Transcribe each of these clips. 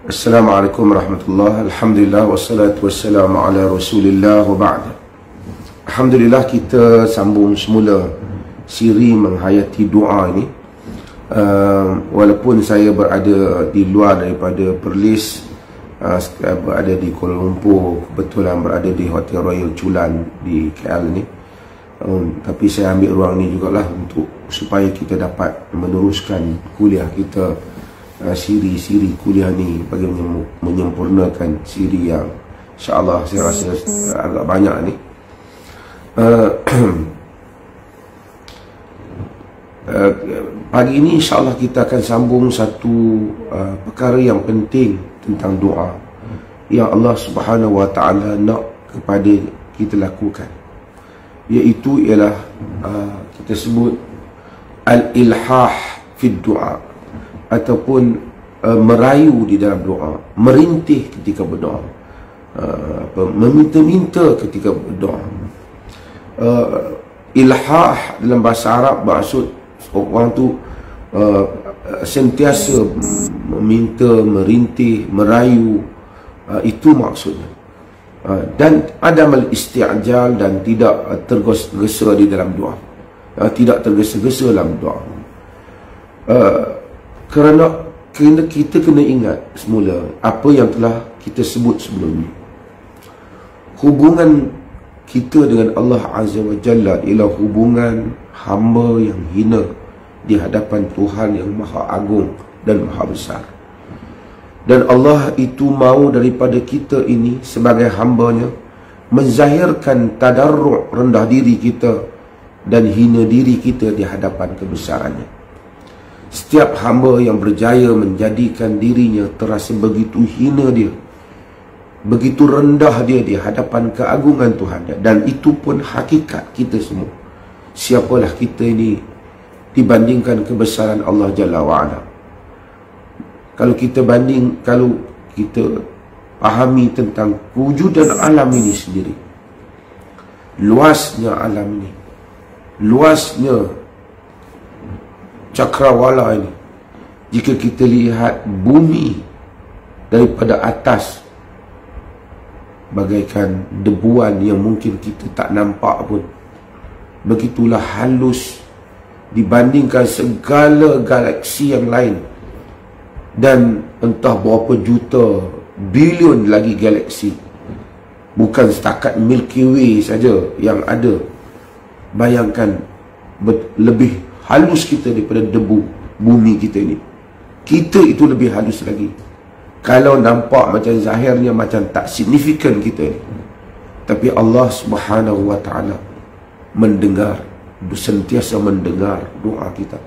Assalamualaikum warahmatullahi. Alhamdulillah wassalatu wassalamu ala Rasulillah wa ba'd. Alhamdulillah, kita sambung semula siri menghayati doa ini. Walaupun saya berada di luar daripada Perlis, berada di Kuala Lumpur, kebetulan berada di Hotel Royal Chulan di KL ni, tapi saya ambil ruang ni jugalah untuk supaya kita dapat meneruskan kuliah kita, siri-siri kuliah ni bagi menyempurnakan siri yang insyaAllah saya rasa agak banyak ni. Pagi ini insyaAllah kita akan sambung satu perkara yang penting tentang doa yang Allah Subhanahu Wa Taala nak kepada kita lakukan, iaitu ialah kita sebut al-ilhah fid doa, ataupun merayu di dalam doa, merintih ketika berdoa, meminta-minta ketika berdoa. Ilhah dalam bahasa Arab maksud orang tu sentiasa meminta, merintih, merayu, itu maksudnya. Dan adamal isti'jal, dan tidak tergesa-gesa di dalam doa, tidak tergesa-gesa dalam doa. Kerana kita kena ingat semula apa yang telah kita sebut sebelum ni. Hubungan kita dengan Allah Azza wa Jalla ialah hubungan hamba yang hina di hadapan Tuhan yang Maha Agung dan Maha Besar. Dan Allah itu mahu daripada kita ini sebagai hambanya menzahirkan tadarru', rendah diri kita dan hina diri kita di hadapan kebesarannya. Setiap hamba yang berjaya menjadikan dirinya terasa begitu hina dia, begitu rendah dia di hadapan keagungan Tuhan dia, dan itu pun hakikat kita semua. Siapalah kita ini dibandingkan kebesaran Allah Jalla wa'ala. Kalau kita pahami tentang wujudan alam ini sendiri, luasnya alam ini, luasnya cakrawala ini, jika kita lihat bumi daripada atas, bagaikan debuan yang mungkin kita tak nampak pun, begitulah halus dibandingkan segala galaksi yang lain, dan entah berapa juta bilion lagi galaksi. Bukan setakat Milky Way saja yang ada. Bayangkan lebih halus kita daripada debu bumi kita ini. Kita itu lebih halus lagi. Kalau nampak macam zahirnya macam tak signifikan kita ni, tapi Allah Subhanahu Wa Taala mendengar, sentiasa mendengar doa kita.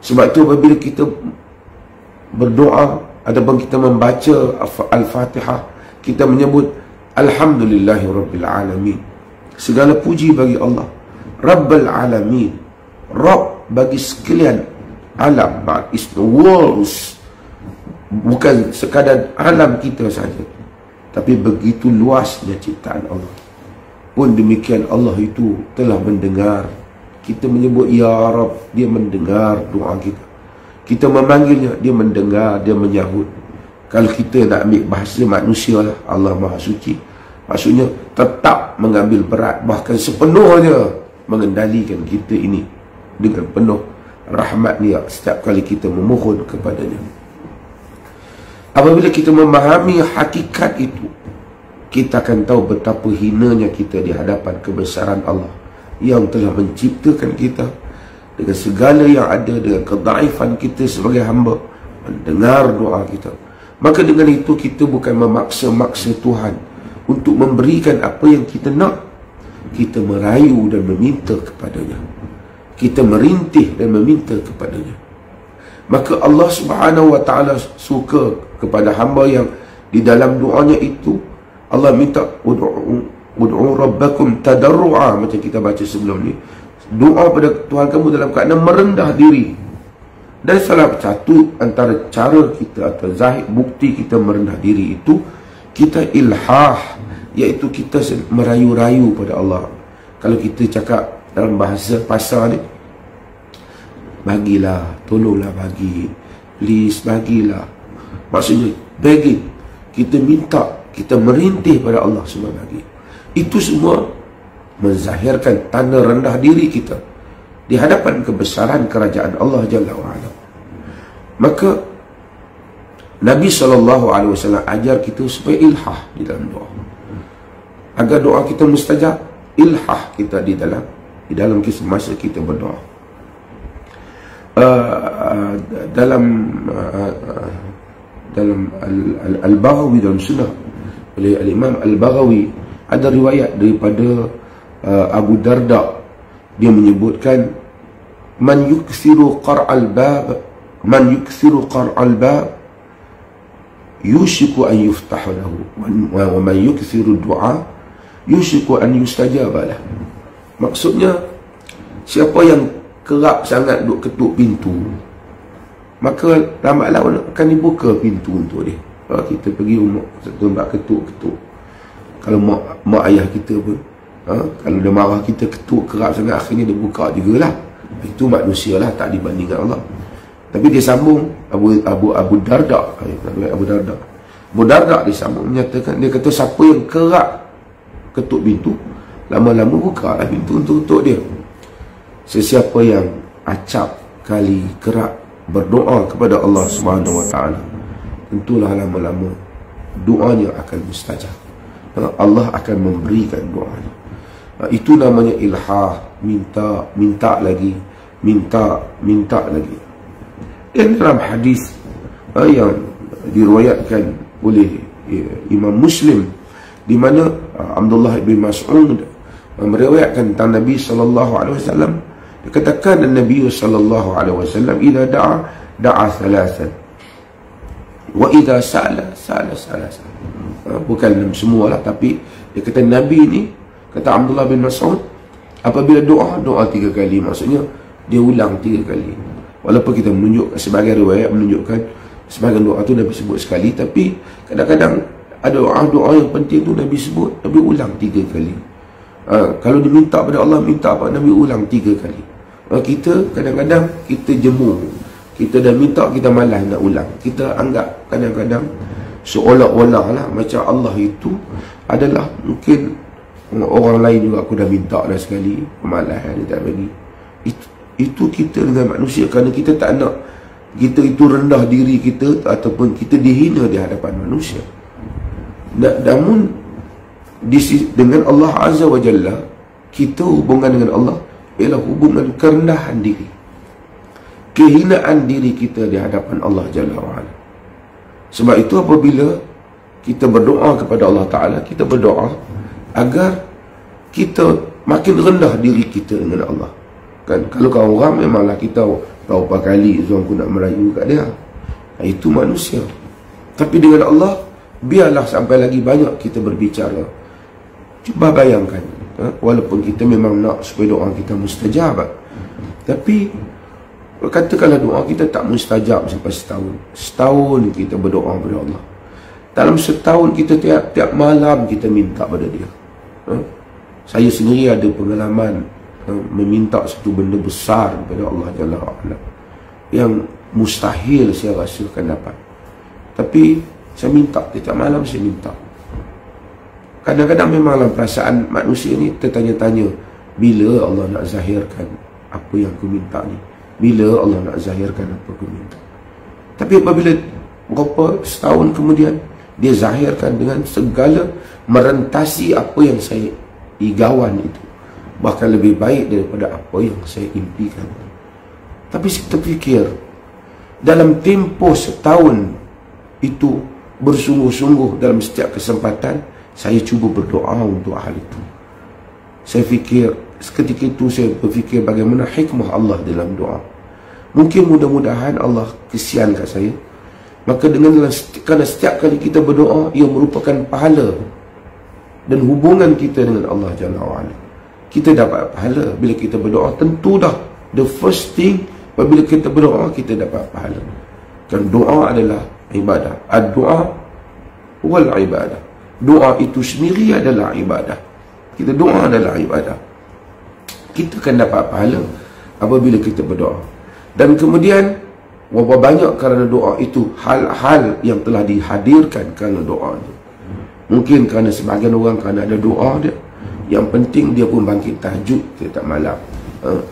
Sebab tu apabila kita berdoa ataupun kita membaca Al-Fatihah, kita menyebut Alhamdulillahirabbil alamin. Segala puji bagi Allah Rabbul alamin, Rabb bagi sekalian alam, is the worlds. Bukan sekadar alam kita saja, tapi begitu luasnya ciptaan Allah. Pun demikian Allah itu telah mendengar. Kita menyebut Ya Rabb, dia mendengar doa kita. Kita memanggilnya, dia mendengar, dia menyahut. Kalau kita nak ambil bahasa manusia lah, Allah Maha Suci, maksudnya tetap mengambil berat, bahkan sepenuhnya mengendalikan kita ini dengan penuh rahmat dia setiap kali kita memohon kepadanya. Apabila kita memahami hakikat itu, kita akan tahu betapa hinanya kita di hadapan kebesaran Allah yang telah menciptakan kita dengan segala yang ada, dengan kedaifan kita sebagai hamba, mendengar doa kita. Maka dengan itu kita bukan memaksa-maksa Tuhan untuk memberikan apa yang kita nak. Kita merayu dan meminta kepadanya, kita merintih dan meminta kepadanya. Maka Allah Subhanahu Wa Taala suka kepada hamba yang di dalam doanya itu Allah minta ud'u rabbakum tadarru'a, macam kita baca sebelum ni. Doa pada Tuhan kamu dalam keadaan merendah diri. Dan salah satu antara cara kita atau zahir bukti kita merendah diri itu, kita ilhah, iaitu kita merayu-rayu pada Allah. Kalau kita cakap dalam bahasa pasar ni, bagilah, tolonglah bagi, please bagilah. Maksudnya begging, kita minta, kita merintih pada Allah SWT. Itu semua menzahirkan tanda rendah diri kita di hadapan kebesaran kerajaan Allah Jalla wa'ala. Maka Nabi SAW ajar kita supaya ilhah di dalam doa, agar doa kita mustajab. Ilhah kita di dalam kisah masa kita berdoa. Dalam Al-Baghawi, dalam sunnah oleh Al-Imam Al-Baghawi, ada riwayat daripada Abu Darda. Dia menyebutkan, man yukthiru qar'al bab yushiku an yuftah lahu, wa man yukthiru du'a yushiku an yustajaba lah. Maksudnya, siapa yang kerap sangat duk ketuk pintu, maka lambat laun akan dibuka pintu untuk dia. Kalau kita pergi rumah, tempat ketuk-ketuk, kalau mak ayah kita pun, kalau dia marah kita ketuk kerap sangat, akhirnya dia buka jugalah. Itu manusia lah, tak dibanding dengan Allah. Tapi dia sambung, Abu Darda dia sambung menyatakan, dia kata siapa yang kerap ketuk pintu, lama-lama buka lah pintu untuk dia. Sesiapa yang acap kali kerap berdoa kepada Allah SWT, tentulah lama-lama doanya akan mustajab. Allah akan memberikan doanya. Itu namanya ilhah, minta lagi. Dan dalam hadis yang diriwayatkan oleh Imam Muslim, di mana Abdullah bin Mas'ud meriwayatkan tentang Nabi SAW, dia katakan Nabi SAW, idza da'a thalathan wa idza sa'ala salasan. Bukan semualah, tapi dia kata Nabi ni, kata Abdullah bin Mas'ud, apabila doa 3 kali, maksudnya dia ulang 3 kali. Walaupun kita menunjukkan, sebagai riwayat menunjukkan sebagian doa tu Nabi sebut sekali, tapi kadang-kadang ada doa yang penting tu Nabi sebut, Nabi ulang 3 kali. Kalau diminta pada Allah, minta apa, Nabi ulang 3 kali. Kita kadang-kadang kita jemu, kita dah minta, kita malas nak ulang. Kita anggap kadang-kadang seolah-olah lah macam Allah itu adalah mungkin orang lain juga, aku dah minta dah sekali, malas dia tak bagi. Itu kita dengan manusia, kerana kita tak nak kita itu rendah diri kita, ataupun kita dihina di hadapan manusia. Namun dengan Allah Azza wa Jalla, kita hubungan dengan Allah ialah hubungan kerendahan diri, kehinaan diri kita di hadapan Allah Jalla wa'ala. Sebab itu apabila kita berdoa kepada Allah Ta'ala, kita berdoa agar kita makin rendah diri kita dengan Allah. Kan, kalau kau orang, memanglah kita tahu berapa kali aku nak merayu kat dia, itu manusia. Tapi dengan Allah, biarlah sampai lagi banyak kita berbicara. Cuba bayangkan, walaupun kita memang nak supaya doa kita mustajab, tapi katakanlah doa kita tak mustajab sampai setahun kita berdoa kepada Allah. Dalam setahun kita tiap malam kita minta pada dia. Saya sendiri ada pengalaman meminta satu benda besar kepada Allah Jalla wa'ala, yang mustahil saya rasa akan dapat. Tapi saya minta, tiap malam saya minta. Kadang-kadang memanglah perasaan manusia ni tertanya-tanya, bila Allah nak zahirkan apa yang aku minta ni? Bila Allah nak zahirkan apa aku minta? Tapi apabila berapa setahun kemudian, dia zahirkan dengan segala, merentasi apa yang saya igawan itu, bahkan lebih baik daripada apa yang saya impikan. Tapi saya terfikir, dalam tempoh setahun itu, bersungguh-sungguh dalam setiap kesempatan, saya cuba berdoa untuk hal itu. Saya fikir, seketika itu saya berfikir bagaimana hikmah Allah dalam doa. Mungkin mudah-mudahan Allah kesian kat saya. Maka kerana setiap kali kita berdoa, ia merupakan pahala dan hubungan kita dengan Allah Jalla wa'ala. Kita dapat pahala bila kita berdoa. Tentu dah, the first thing, apabila kita berdoa, kita dapat pahala. Dan doa adalah ibadah. Ad-doa wal ibadah. Doa itu sendiri adalah ibadah. Kita doa adalah ibadah. Kita akan dapat pahala apabila kita berdoa. Dan kemudian Berapa banyak kerana doa itu hal-hal yang telah dihadirkan kerana doa itu. Mungkin kerana sebahagian orang kerana ada doa dia. Yang penting dia pun bangkit tahajud setiap malam.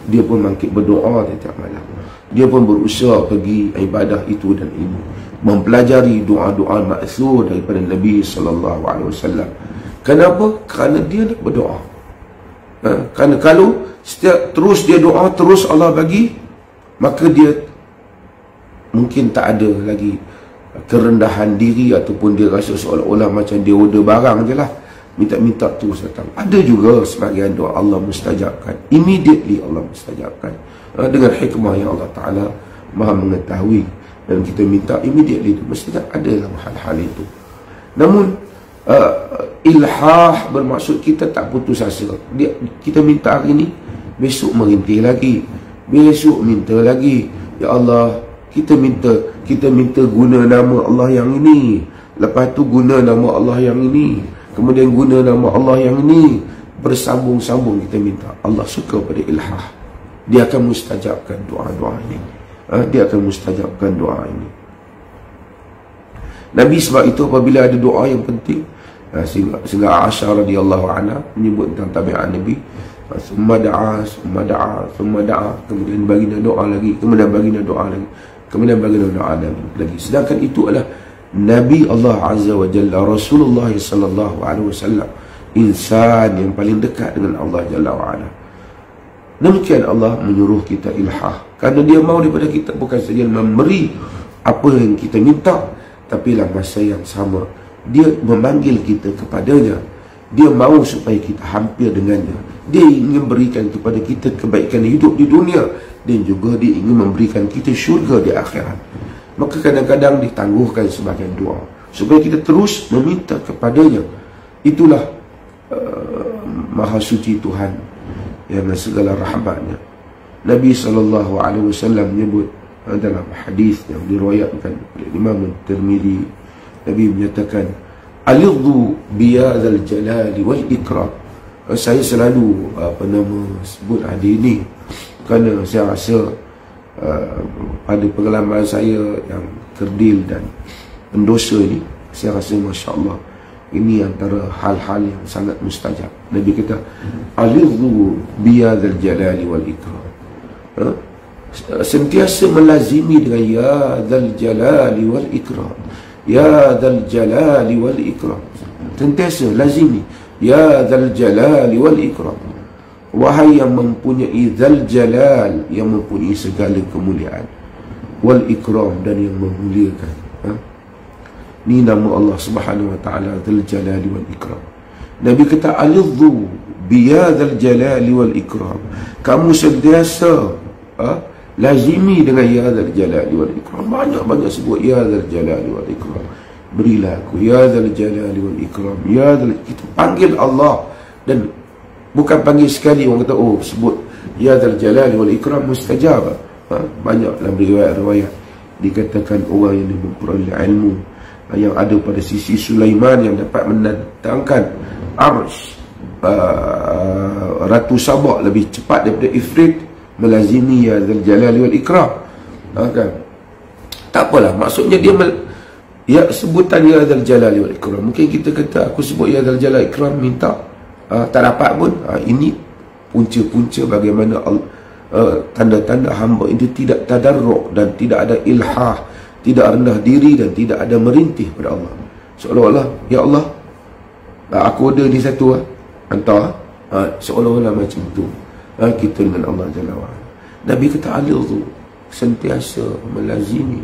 Dia pun bangkit berdoa setiap malam. Dia pun berusaha pergi ibadah itu dan ini, mempelajari doa-doa maksur daripada Nabi SAW. Kenapa? Kerana dia nak berdoa. Kerana kalau setiap terus dia doa, terus Allah bagi, maka dia mungkin tak ada lagi kerendahan diri, ataupun dia rasa seolah-olah macam dia order barang je lah, minta-minta terus datang. Ada juga sebahagian doa Allah mustajabkan, immediately Allah mustajabkan, dengan hikmah yang Allah Ta'ala maha mengetahui, dan kita minta immediately itu mesti ada dalam hal-hal itu. Namun ilhah bermaksud kita tak putus asa. Kita minta hari ni, besok merintih lagi, besok minta lagi. Ya Allah, kita minta guna nama Allah yang ini, lepas tu guna nama Allah yang ini, kemudian guna nama Allah yang ini, bersambung-sambung kita minta. Allah suka pada ilhah. Dia akan mustajabkan doa-doa ini. Dia akan mustajabkan doa ini. Nabi sebab itu apabila ada doa yang penting, sehingga Aisyah radhiyallahu anha menyebut tentang tabiat Nabi, summa da'a, summa da'a, summa da'a, kemudian baginda doa lagi, kemudian baginda doa lagi, kemudian baginda doa lagi. Sedangkan itu adalah Nabi Allah Azza wa Jalla, Rasulullah sallallahu alaihi wasallam, insan yang paling dekat dengan Allah Jalla wa Ala. Demikian Allah menyuruh kita ilhah, kerana dia mahu daripada kita bukan saja memberi apa yang kita minta, tapi dalam masa yang sama dia memanggil kita kepadanya. Dia mahu supaya kita hampir dengannya. Dia ingin berikan kepada kita kebaikan hidup di dunia, dan juga dia ingin memberikan kita syurga di akhirat. Maka kadang-kadang ditangguhkan sebagai doa supaya kita terus meminta kepadanya. Itulah maha suci Tuhan yang segala rahmatnya. Nabi SAW menyebut dalam hadis yang diriwayatkan oleh Imam Tirmizi, Nabi menyatakan, alidhu biyadzal jalali wal ikram. Saya selalu sebut hadis ini kerana saya rasa pada pengalaman saya yang kerdil dan pendosa ini, saya rasa Masya Allah, ini antara hal-hal yang sangat mustajab. Nabi kata, alidhu biyadzal jalali wal ikram. Sentiasa melazimi dengan ya dzal jalali wal ikram, ya dzal jalali wal ikram. Sentiasa lazimi ya dzal jalali wal ikram. Wahai yang mempunyai dzal jalal, yang mempunyai segala kemuliaan, wal ikram, dan yang memuliakan. Ini nama Allah Subhanahu wa taala, dzal jalali wal ikram. Nabi kata, alidhu bi ya dzal jalali wal ikram. Kamu sentiasa lazimi dengan ya dzal jalali wal ikram. Banyak-banyak sebut ya dzal jalali wal ikram. Berilah aku ya dzal jalali wal ikram, ya dzal. Kita panggil Allah, dan bukan panggil sekali orang kata oh sebut ya dzal jalali wal ikram mustajab. Banyak dalam riwayat-riwayat dikatakan orang yang memperoleh ilmu yang ada pada sisi Sulaiman yang dapat mendatangkan arsh Ratu Sabah lebih cepat daripada Ifrit, melazimi ya dzal jalali wal ikram. Kan? Tak apalah, maksudnya dia ya sebutan ya dzal jalali wal ikram. Mungkin kita kata aku sebut ya dzal jalali wal ikram minta, tak dapat pun. Ini punca-punca bagaimana tanda-tanda hamba itu tidak tadarruk dan tidak ada ilhah, tidak rendah diri dan tidak ada merintih pada Allah. Seolah-olah ya Allah, aku order ni satu, hantar. Seolah-olah macam tu kita dengan Allah Jalla wa'ala. Nabi kata alidhu, sentiasa melazimi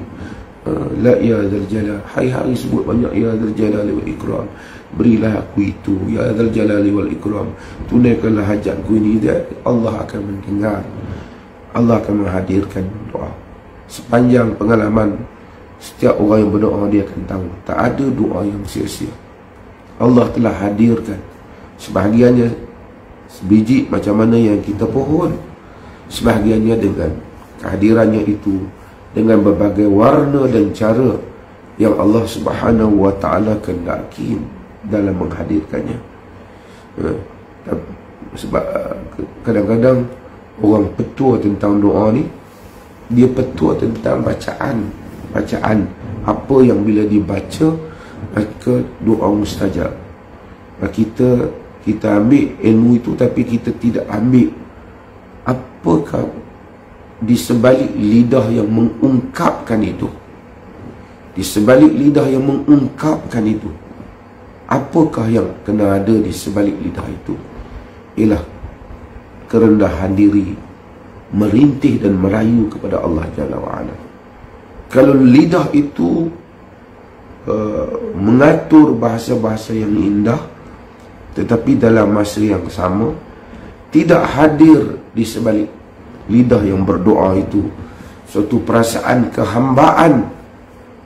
la ya dzal jalal. Hari-hari sebut banyak ya dzal jalali wal ikram. Berilah aku itu ya dzal jalali wal ikram. Tunaikanlah hajatku ini. Allah akan mendengar, Allah akan menghadirkan doa. Sepanjang pengalaman, setiap orang yang berdoa dia akan tahu tak ada doa yang sia-sia. Allah telah hadirkan sebahagiannya sebiji macam mana yang kita pohon, sebahagiannya dengan kehadirannya itu, dengan berbagai warna dan cara yang Allah Subhanahu wa taala kehendaki dalam menghadirkannya. Sebab kadang-kadang orang petua tentang doa ni, dia petua tentang bacaan apa yang bila dibaca maka doa mustajab. Kita ambil ilmu itu, tapi kita tidak ambil apakah di sebalik lidah yang mengungkapkan itu. Di sebalik lidah yang mengungkapkan itu, apakah yang kena ada di sebalik lidah itu? Ialah kerendahan diri, merintih dan merayu kepada Allah Jalla wa'ala. Kalau lidah itu mengatur bahasa-bahasa yang indah, tetapi dalam masa yang sama tidak hadir di sebalik lidah yang berdoa itu suatu perasaan kehambaan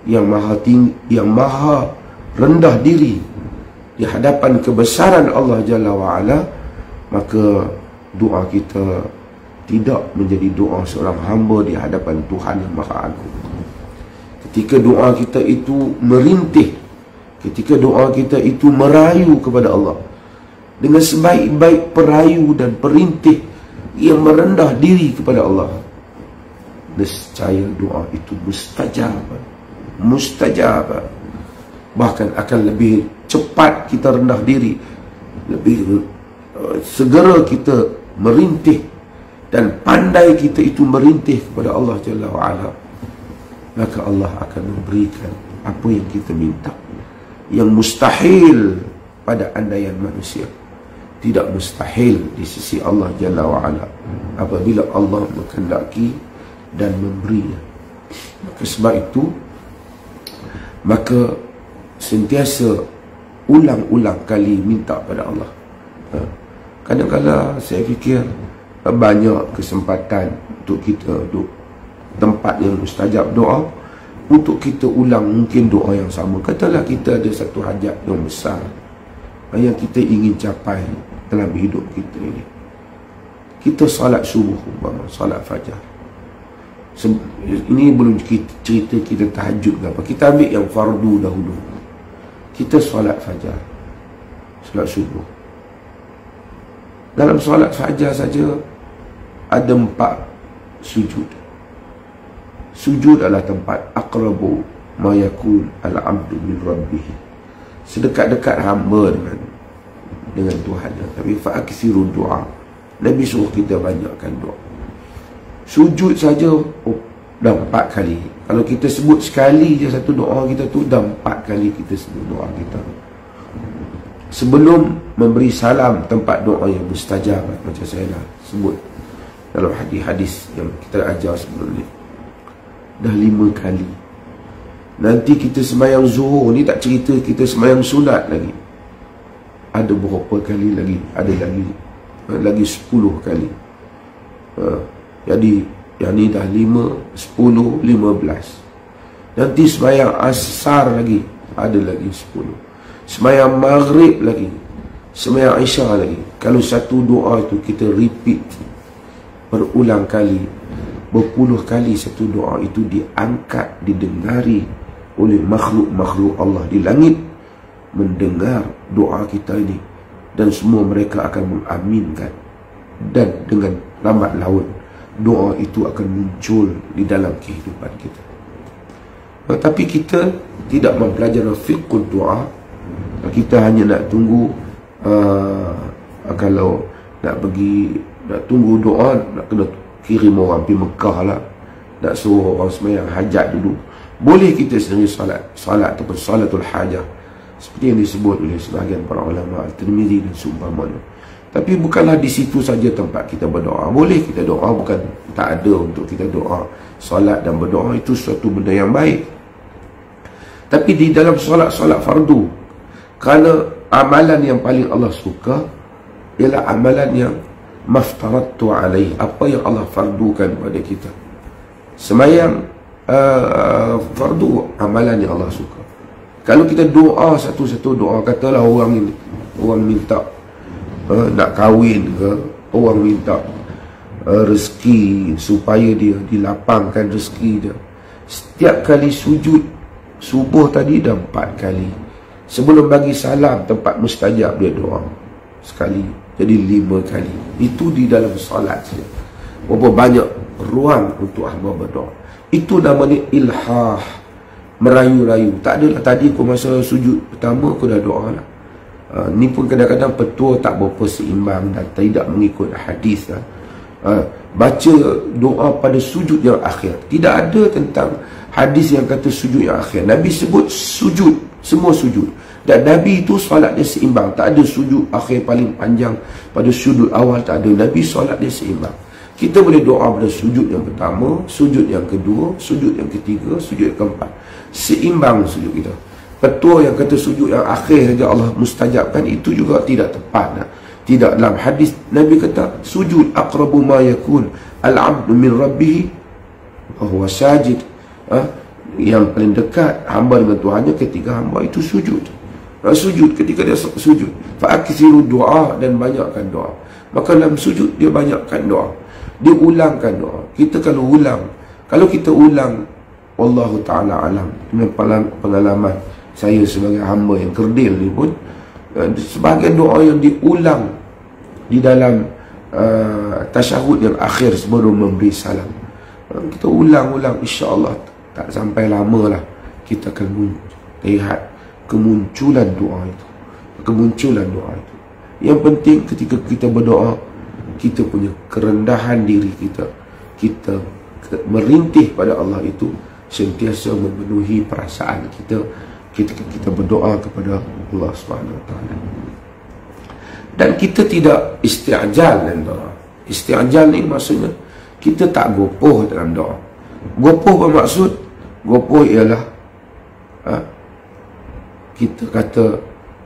yang maha tinggi, yang maha rendah diri di hadapan kebesaran Allah Jalla wa'ala, maka doa kita tidak menjadi doa seorang hamba di hadapan Tuhan yang Maha Agung. Ketika doa kita itu merintih, ketika doa kita itu merayu kepada Allah dengan sebaik-baik perayu dan perintih yang merendah diri kepada Allah, nescaya doa itu mustajab. Bahkan akan lebih cepat kita rendah diri, lebih segera kita merintih, dan pandai kita itu merintih kepada Allah Jalla wa'ala, maka Allah akan memberikan apa yang kita minta. Yang mustahil pada andaian manusia tidak mustahil di sisi Allah Jalla wa'ala apabila Allah menghendaki dan memberinya. Maka sebab itu, maka sentiasa ulang-ulang kali minta pada Allah. Kadang-kadang saya fikir banyak kesempatan untuk kita duduk tempat yang mustajab doa, untuk kita ulang mungkin doa yang sama. Katalah kita ada satu hajat yang besar yang kita ingin capai dalam hidup kita ini. Kita salat subuh, salat fajar. Ini belum cerita kita tahajud ke apa. Kita ambil yang fardu dahulu. Kita salat fajar, salat subuh. Dalam salat fajar saja ada 4 sujud. Sujud adalah tempat aqrabu ma yakun al-'abdu min rabbih. Sedekat-dekat hamba dengan Tuhan. Tapi fa'aksiru doa. Nabi suruh kita banyakkan doa. Sujud saja dah 4 kali. Kalau kita sebut sekali je satu doa kita tu, dah 4 kali kita sebut doa kita. Sebelum memberi salam, tempat doa yang mustajab, macam saya dah sebut dalam hadis-hadis yang kita ajar sebelum ni, dah 5 kali. Nanti kita sembahyang zuhur ni, tak cerita kita sembahyang sunat lagi, ada berapa kali lagi, ada lagi 10 kali. Jadi yang ni dah 5, 10, 15. Nanti sembahyang asar lagi, ada lagi 10. Sembahyang maghrib lagi, sembahyang isya lagi. Kalau satu doa itu kita repeat berulang kali, berpuluh kali, satu doa itu diangkat, didengari oleh makhluk-makhluk Allah di langit, mendengar doa kita ini, dan semua mereka akan mengaminkan. Dan dengan lambat laun doa itu akan muncul di dalam kehidupan kita. Tapi kita tidak mempelajari fiqh doa. Kita hanya nak tunggu kalau nak tunggu doa, nak kena kirim orang pergi Mekah lah, nak suruh orang sembahyang hajat dulu. Boleh kita sendiri salat ataupun salatul hajah, seperti yang disebut oleh sebahagian para ulama Al-Tirmizi dan seumpamanya. Tapi bukanlah di situ saja tempat kita berdoa. Boleh kita doa, bukan tak ada untuk kita doa. Salat dan berdoa itu suatu benda yang baik. Tapi di dalam solat fardu, kerana amalan yang paling Allah suka ialah amalan yang maftaradtu alaih, apa yang Allah fardukan pada kita. Sembahyang fardu, amalan yang Allah suka. Kalau kita doa satu-satu doa, katalah orang minta nak kahwin ke, orang minta rezeki supaya dia dilapangkan rezeki dia, setiap kali sujud subuh tadi dah 4 kali. Sebelum bagi salam, tempat mustajab, dia doa sekali, jadi 5 kali. Itu di dalam solat saja. Berapa banyak ruang untuk hamba berdoa. Itu namanya ilhah, merayu-rayu. Tak adalah tadi aku masa sujud pertama aku dah doa lah. Ni pun kadang-kadang petua tak berapa seimbang dan tidak mengikut hadis lah. Baca doa pada sujud yang akhir. Tidak ada tentang hadis yang kata sujud yang akhir. Nabi sebut sujud, semua sujud. Dan Nabi itu solat dia seimbang. Tak ada sujud akhir paling panjang pada sujud awal, tak ada. Nabi solat dia seimbang. Kita boleh doa pada sujud yang pertama, sujud yang kedua, sujud yang ketiga, sujud yang keempat. Seimbang sujud kita. Petua yang kata sujud yang akhir saja Allah mustajabkan, itu juga tidak tepat. Tidak dalam hadis. Nabi kata sujud aqrabu ma yakun al-'abdu min rabbih wa huwa sajid. Yang paling dekat hamba dengan Tuhannya ketika hamba itu sujud. Sujud, ketika dia sujud, fa'akthiru doa, dan banyakkan doa. Maka dalam sujud dia banyakkan doa, dia ulangkan doa. Kita kalau kita ulang, wallahu ta'ala alam, dengan pengalaman saya sebagai hamba yang kerdil ni pun, sebahagian doa yang diulang di dalam tasyahud yang akhir sebelum memberi salam, kita ulang-ulang, insya-Allah tak sampai lama lah kita akan lihat kemunculan doa itu. Yang penting ketika kita berdoa, kita punya kerendahan diri kita merintih pada Allah itu sentiasa memenuhi perasaan kita ketika kita berdoa kepada Allah Subhanahu Wa Taala. Dan kita tidak isti'jal dalam doa. Isti'jal ni maksudnya kita tak gopoh dalam doa. Gopoh bermaksud, gopoh ialah kita kata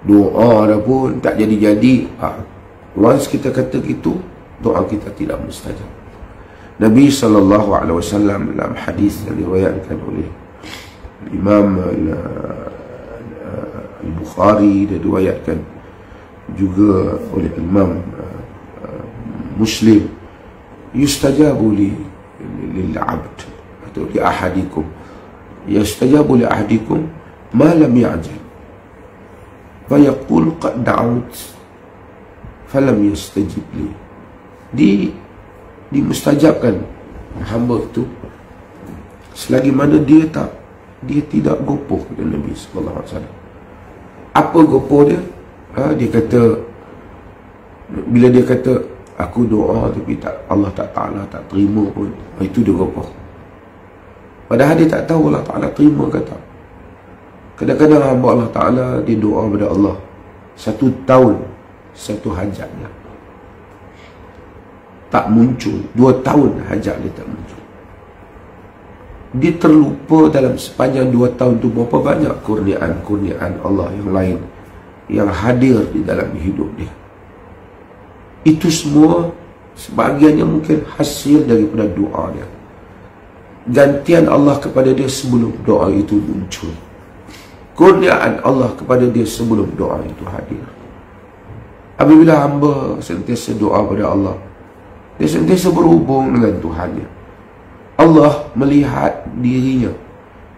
doa dah pun tak jadi-jadi. Once kita kata gitu, doa kita tidak mustajab. Nabi SAW dalam hadis yang diriwayatkan oleh Imam Al-Bukhari, dan diriwayatkan juga oleh Imam Muslim, yustajabu lil-'abd atau li ahadikum, yustajabu li ahadikum ma lam ya'jal, fayaqul qad da'awt falam yastajib li. Dimustajabkan hamba itu selagi mana dia tidak gopoh dengan Nabi sallallahu alaihi wasallam. Apa gopoh dia? Dia kata, bila dia kata aku doa tapi Allah Ta'ala tak terima pun, itu dia gopoh. Padahal dia tak tahu Allah Ta'ala terima ke tak. Kadang-kadang hamba Allah Ta'ala dia doa kepada Allah 1 tahun satu hajatnya tak muncul, 2 tahun hajat dia tak muncul. Dia terlupa dalam sepanjang 2 tahun tu berapa banyak kurniaan Allah yang lain yang hadir di dalam hidup dia. Itu semua sebahagiannya mungkin hasil daripada doa dia, gantian Allah kepada dia sebelum doa itu muncul, kurniaan Allah kepada dia sebelum doa itu hadir. Apabila hamba sentiasa doa pada Allah, dia sentiasa berhubung dengan Tuhannya. Allah melihat dirinya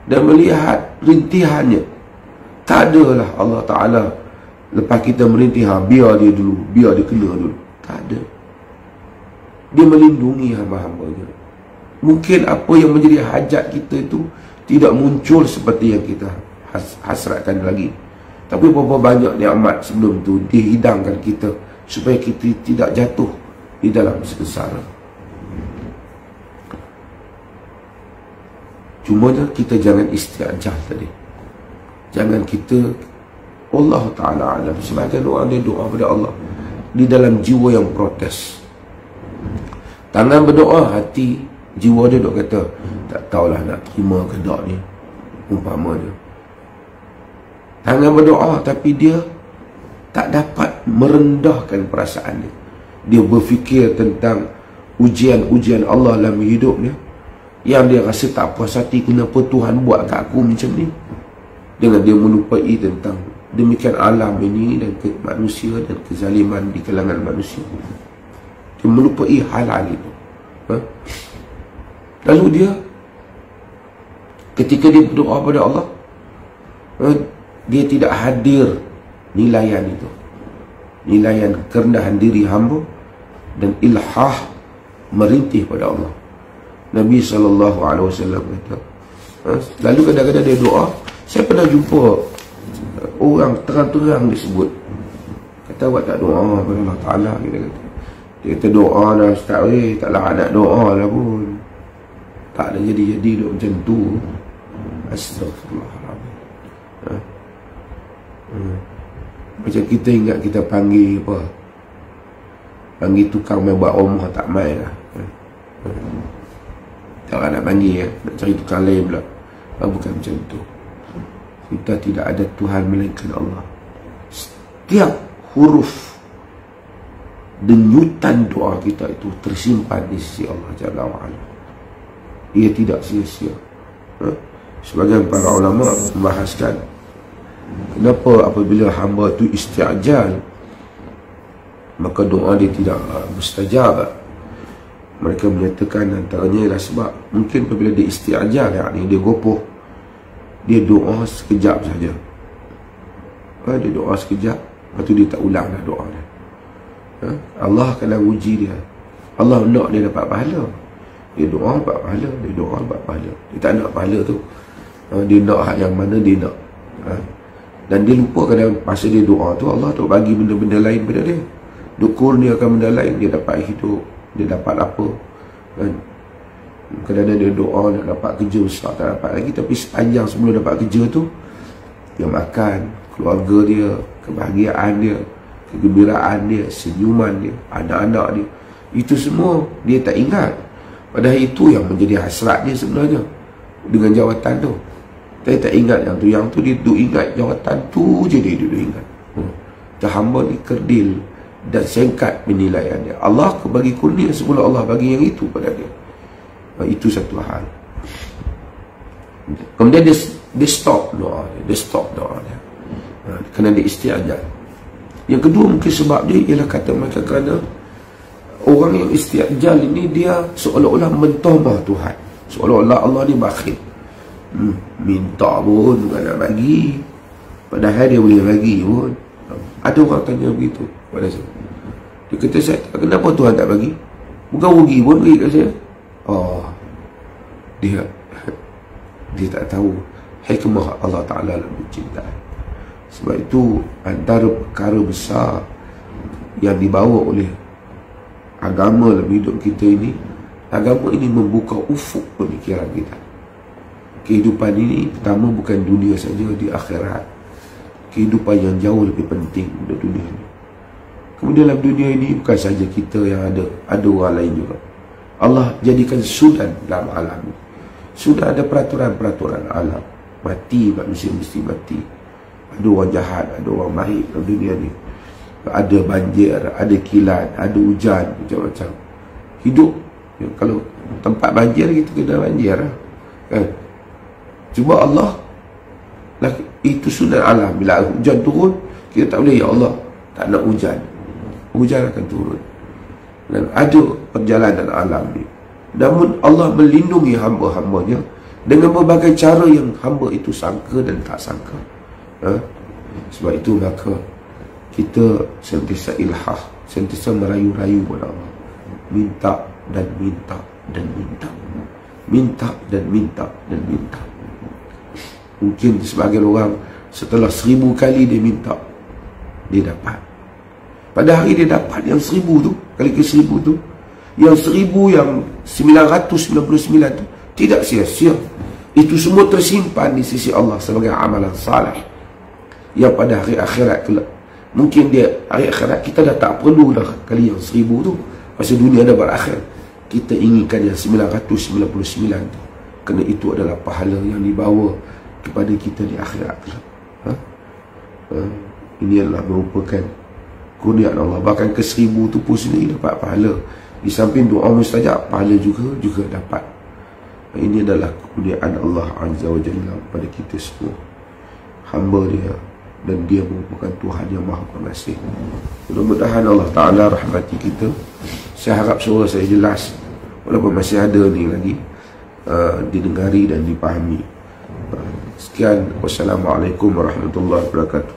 dan melihat rintihannya. Tak adalah Allah Ta'ala lepas kita merintih, biar dia dulu, biar dia kena dulu. Tak ada. Dia melindungi hamba-hambanya. Mungkin apa yang menjadi hajat kita itu tidak muncul seperti yang kita hasratkan lagi, tapi berapa banyak nikmat sebelum tu dihidangkan kita supaya kita tidak jatuh di dalam sengsara. Cumanya kita jangan isti'jal tadi. Jangan kita, Allah Ta'ala alam, sebagian orang dia doa kepada Allah di dalam jiwa yang protes. Tangan berdoa, hati, jiwa dia dok kata tak tahulah nak terima ke tak ni, umpamanya. Tangan berdoa tapi dia tak dapat merendahkan perasaan dia. Dia berfikir tentang ujian-ujian Allah dalam hidupnya, yang dia rasa tak puas hati, kenapa Tuhan buat kat aku macam ni. Dengan dia melupai tentang demikian alam ini dan manusia dan kezaliman di kalangan manusia. Dia melupai hal-hal itu. Lalu dia ketika dia berdoa pada Allah, dia tidak hadir nilaian itu, nilaian kerendahan diri hamba dan ilhah merintih pada Allah. Nabi SAW kata, lalu kadang-kadang dia doa. Saya pernah jumpa orang terang-terang disebut, kata awak tak doa kepada Allah Ta'ala, dia kata doa dah Ustaz, taklah nak doa lah pun, tak ada jadi-jadi duk macam tu. Astagfirullahaladzim. Macam kita ingat kita panggil apa, panggil tukang main buat rumah, tak main lah. Tak nak panggil nak cari tukang lain pula. Bukan macam tu. Kita tidak ada Tuhan melainkan Allah. Setiap huruf denyutan doa kita itu tersimpan di sisi Allah Jalla wa'ala. Ia tidak sia-sia. Sebagian para ulama membahaskan kenapa apabila hamba itu isti'jal maka doa dia tidak mustajab. Mereka menyatakan antaranya ialah sebab mungkin apabila dia isti'jal, yakni dia gopoh, dia doa sekejap saja. Dia doa sekejap, lepas tu dia tak ulang dah doa dia. Allah akan uji dia. Allah nak dia dapat pahala. Dia doa dapat pahala, dia doa dapat pahala. Dia tak nak pahala tu. Dia nak hak yang mana dia nak. Dan dia lupa kadang masa dia doa tu Allah tu bagi benda-benda lain pada dia. Dia kurniakan benda lain, dia dapat hidup, dia dapat apa kan. Kadang-kadang dia doa nak dapat kerja besar, tak dapat lagi. Tapi sepanjang sebelum dapat kerja tu, dia makan, keluarga dia, kebahagiaan dia, kegembiraan dia, senyuman dia, anak-anak dia, itu semua dia tak ingat. Padahal itu yang menjadi hasrat dia sebenarnya dengan jawatan tu. Dia tak ingat yang tu. Yang tu dia duduk ingat jawatan tu je, dia duduk ingat. Hamba ni kerdil dan singkat penilaian dia. Allah bagi kurnia sebelum Allah bagi yang itu pada dia. Itu satu hal. Kemudian dia stop doa dia. Dia stop doa dia. Kerana dia isti'jal. Yang kedua mungkin sebab dia ialah kata mereka kerana orang yang isti'jal ini dia seolah-olah mentomah Tuhan. Seolah-olah Allah ni bakhil. Minta pun bukan nak bagi, padahal dia boleh bagi pun. Ada orang tanya begitu pada saya. Dia kata, saya, kenapa Tuhan tak bagi? Bukan rugi pun bagi kat saya. Dia tak tahu hikmah Allah Ta'ala dalam pencintaan. Sebab itu antara perkara besar yang dibawa oleh agama dalam hidup kita ini, agama ini membuka ufuk pemikiran kita. Kehidupan ini pertama bukan dunia saja, di akhirat. Kehidupan yang jauh lebih penting dari dunia ini. Kemudian dalam dunia ini bukan saja kita yang ada orang lain juga. Allah jadikan sudan dalam alam ini. Sudah ada peraturan-peraturan alam. Mati, manusia mesti mati. Ada orang jahat, ada orang baik dalam dunia ini. Ada banjir, ada kilat, ada hujan, macam-macam. Hidup, kalau tempat banjir kita kena banjir kan? Cuma Allah, itu sunat alam. Bila hujan turun, kita tak boleh, ya Allah tak nak hujan, hujan akan turun. Dan ada perjalanan alam ni. Namun Allah melindungi hamba-hambanya dengan berbagai cara yang hamba itu sangka dan tak sangka. Sebab itu maka kita sentiasa ilhah, sentiasa merayu-rayu kepada Allah. Minta dan minta dan minta. Minta dan minta dan minta. Mungkin sebagian orang setelah 1000 kali dia minta, dia dapat. Pada hari dia dapat yang 1000 tu, kali ke 1000 tu, yang 1000 yang 999 tu tidak sia-sia. Itu semua tersimpan di sisi Allah sebagai amalan salih. Yang pada hari akhirat kelak, mungkin dia hari akhirat kita dah tak perlu dah kali yang 1000 tu. Masa dunia dah berakhir, kita inginkan yang 999 tu, kerana itu adalah pahala yang dibawa kepada kita di akhirat kelak. Ini adalah merupakan kurniaan Allah. Bahkan ke 1000 tu pun sendiri dapat pahala. Di samping doa mustajab, pahala juga dapat. Ini adalah kurniaan Allah Azza wa Jalla pada kita semua, hamba dia, dan dia merupakan Tuhan yang Maha Pengasih. Mudah-mudahan Allah Ta'ala rahmati kita. Saya harap suara saya jelas, walaupun masih ada ni lagi didengari dan dipahami. Sekian, wassalamualaikum warahmatullahi wabarakatuh.